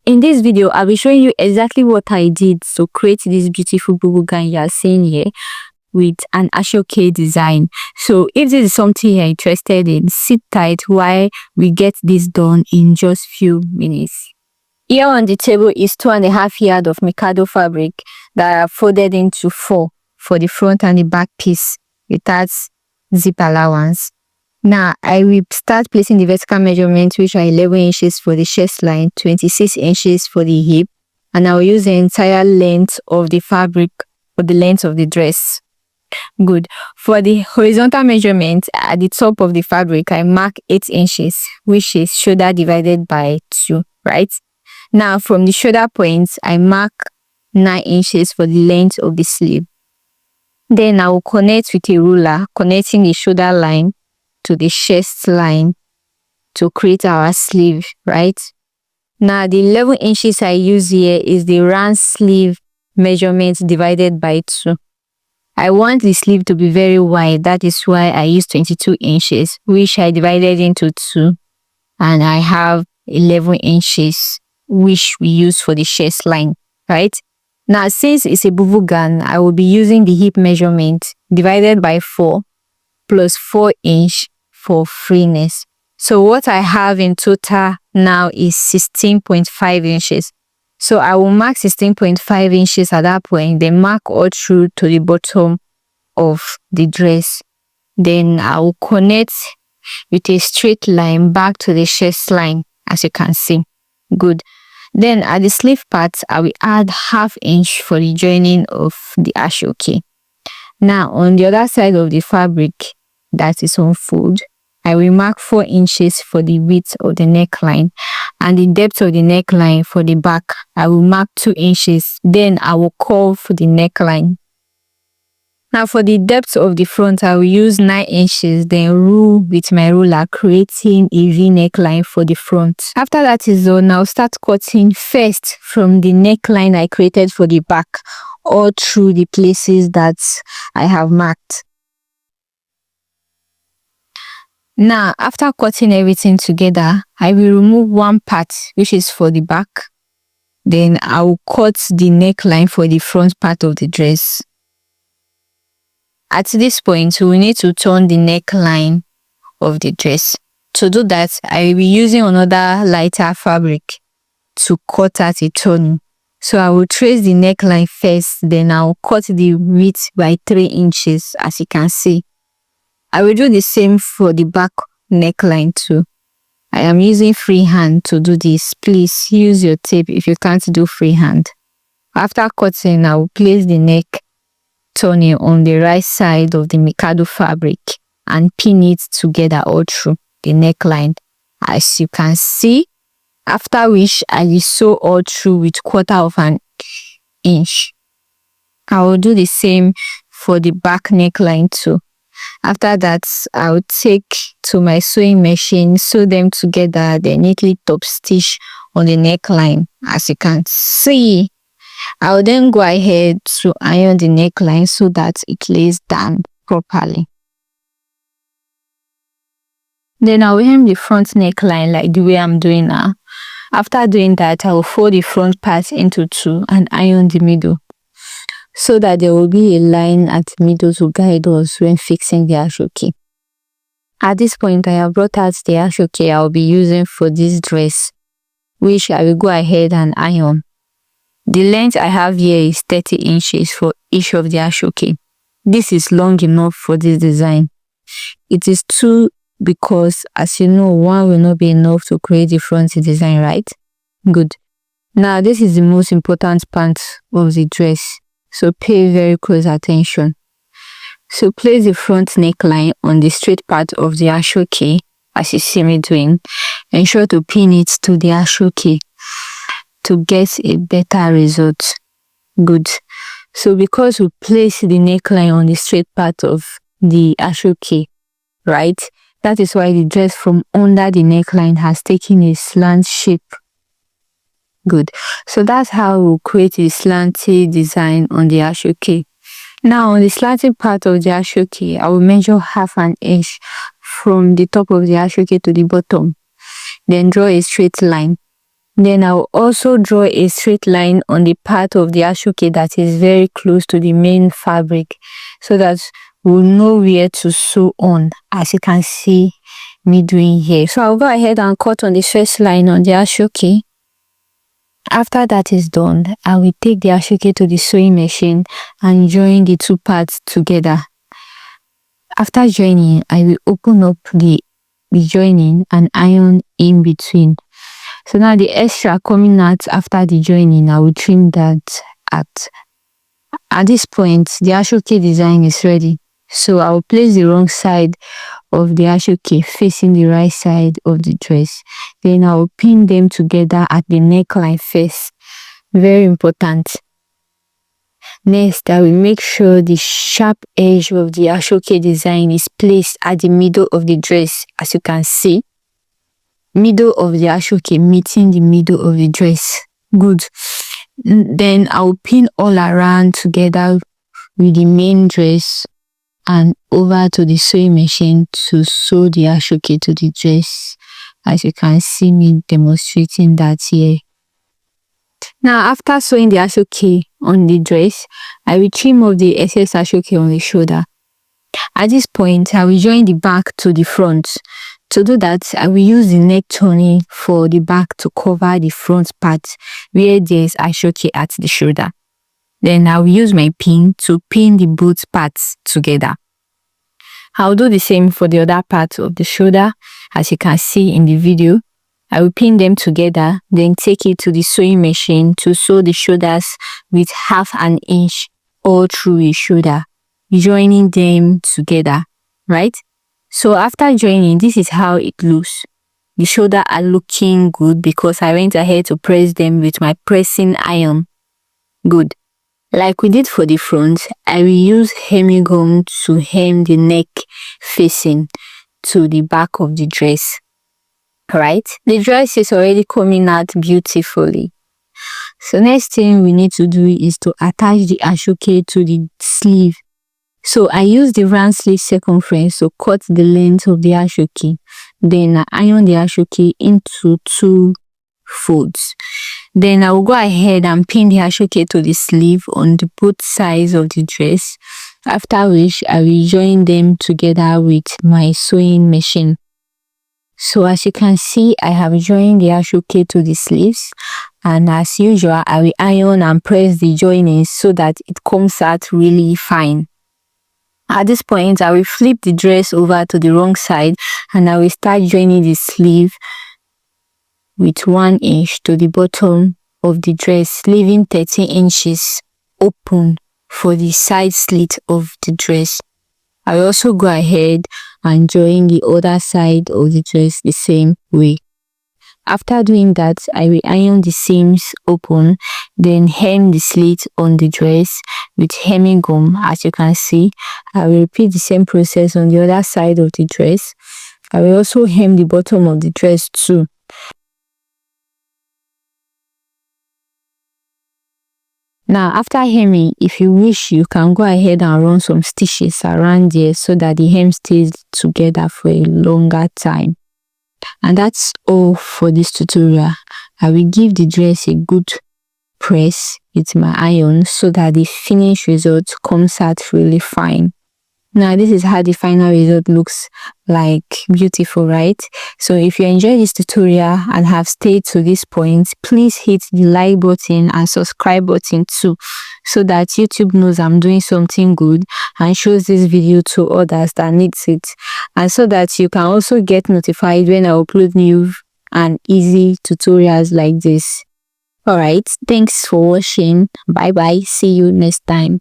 In this video, I'll be showing you exactly what I did to create this beautiful bubu gown you are seeing here with an Ashoke design. So if this is something you're interested in, sit tight while we get this done in just few minutes. Here on the table is 2.5 yards of Mikado fabric that are folded into 4 for the front and the back piece without zip allowance. Now, I will start placing the vertical measurements, which are 11 inches for the chest line, 26 inches for the hip, and I will use the entire length of the fabric for the length of the dress. Good. For the horizontal measurement, at the top of the fabric, I mark 8 inches, which is shoulder divided by 2, right? Now, from the shoulder points, I mark 9 inches for the length of the sleeve. Then I will connect with a ruler, connecting the shoulder line to the chest line to create our sleeve, right? Now, the 11 inches I use here is the round sleeve measurement divided by 2. I want the sleeve to be very wide. That is why I use 22 inches, which I divided into 2. And I have 11 inches, which we use for the chest line, right? Now, since it's a bubu gown, I will be using the hip measurement divided by 4 plus 4 inch for freeness. So what I have in total now is 16.5 inches. So I will mark 16.5 inches at that point, then mark all through to the bottom of the dress. Then I will connect with a straight line back to the chest line, as you can see. Good. Then at the sleeve part, I will add ½ inch for the joining of the Ashoke. Now on the other side of the fabric that is on fold, I will mark 4 inches for the width of the neckline, and the depth of the neckline for the back, I will mark 2 inches. Then I will curve for the neckline. Now for the depth of the front, I will use 9 inches, then rule with my ruler, creating a V neckline for the front. After that is done, I'll start cutting first from the neckline I created for the back, all through the places that I have marked. Now, after cutting everything together, I will remove one part, which is for the back. Then I will cut the neckline for the front part of the dress. At this point, we need to turn the neckline of the dress. To do that, I will be using another lighter fabric to cut out a turning. So I will trace the neckline first, then I will cut the width by 3 inches, as you can see. I will do the same for the back neckline too. I am using freehand to do this. Please use your tape if you can't do freehand. After cutting, I will place the neck turning on the right side of the Mikado fabric and pin it together all through the neckline, as you can see. After which, I will sew all through with 1/4 inch. I will do the same for the back neckline too. After that, I will take to my sewing machine, sew them together, then neatly top stitch on the neckline, as you can see. I will then go ahead to iron the neckline so that it lays down properly. Then I will hem the front neckline like the way I'm doing now. After doing that, I will fold the front part into 2 and iron the middle, so that there will be a line at the middle to guide us when fixing the Ashoke. At this point, I have brought out the Ashoke I will be using for this dress, which I will go ahead and iron. The length I have here is 30 inches for each of the Ashoke. This is long enough for this design. It is 2 because, as you know, 1 will not be enough to create the front design, right? Good. Now, this is the most important part of the dress, so pay very close attention. So place the front neckline on the straight part of the Ashoke, as you see me doing. Ensure to pin it to the Ashoke to get a better result. Good. So because we place the neckline on the straight part of the Ashoke, right? That is why the dress from under the neckline has taken a slant shape. Good. So that's how we'll create a slanty design on the Ashoke. Now on the slanting part of the Ashoke, I will measure ½ inch from the top of the Ashoke to the bottom. Then draw a straight line. Then I'll also draw a straight line on the part of the Ashoke that is very close to the main fabric, so that we'll know where to sew on, as you can see me doing here. So I'll go ahead and cut on the first line on the Ashoke. After that is done, I will take the Ashoke to the sewing machine and join the two parts together. After joining, I will open up the joining and iron in between. So now the extra coming out after the joining, I will trim that out. At this point, the Ashoke design is ready. So I will place the wrong side of the Ashoke facing the right side of the dress. Then I will pin them together at the neckline first. Very important. Next, I will make sure the sharp edge of the Ashoke design is placed at the middle of the dress, as you can see. Middle of the Ashoke meeting the middle of the dress. Good. Then I'll pin all around together with the main dress and over to the sewing machine to sew the Ashoke to the dress, as you can see me demonstrating that here. Now, after sewing the Ashoke on the dress, I will trim off the excess Ashoke on the shoulder. At this point, I will join the back to the front. To do that, I will use the neck turning for the back to cover the front part where there is Ashoke at the shoulder. Then I will use my pin to pin the both parts together. I'll do the same for the other part of the shoulder, as you can see in the video. I will pin them together, then take it to the sewing machine to sew the shoulders with 1/2 inch all through the shoulder, joining them together, right? So after joining, this is how it looks. The shoulders are looking good because I went ahead to press them with my pressing iron. Good. Like we did for the front, I will use hemming gum to hem the neck facing to the back of the dress. Right? The dress is already coming out beautifully. So next thing we need to do is to attach the Ashoke to the sleeve. So I use the round sleeve circumference to cut the length of the Ashoke. Then I iron the Ashoke into 2 folds. Then I will go ahead and pin the Ashoke to the sleeve on the both sides of the dress. After which I will join them together with my sewing machine. So as you can see, I have joined the Ashoke to the sleeves, and as usual, I will iron and press the joining so that it comes out really fine. At this point, I will flip the dress over to the wrong side and I will start joining the sleeve with 1 inch to the bottom of the dress, leaving 13 inches open for the side slit of the dress. I will also go ahead and join the other side of the dress the same way. After doing that, I will iron the seams open, then hem the slit on the dress with hemming gum. As you can see, I will repeat the same process on the other side of the dress. I will also hem the bottom of the dress too. Now, after hemming, if you wish, you can go ahead and run some stitches around there so that the hem stays together for a longer time. And that's all for this tutorial. I will give the dress a good press with my iron so that the finished result comes out really fine. Now, this is how the final result looks like. Beautiful, right? So if you enjoyed this tutorial and have stayed to this point, please hit the like button and subscribe button too, so that YouTube knows I'm doing something good and shows this video to others that needs it, and so that you can also get notified when I upload new and easy tutorials like this. Alright, thanks for watching. Bye bye. See you next time.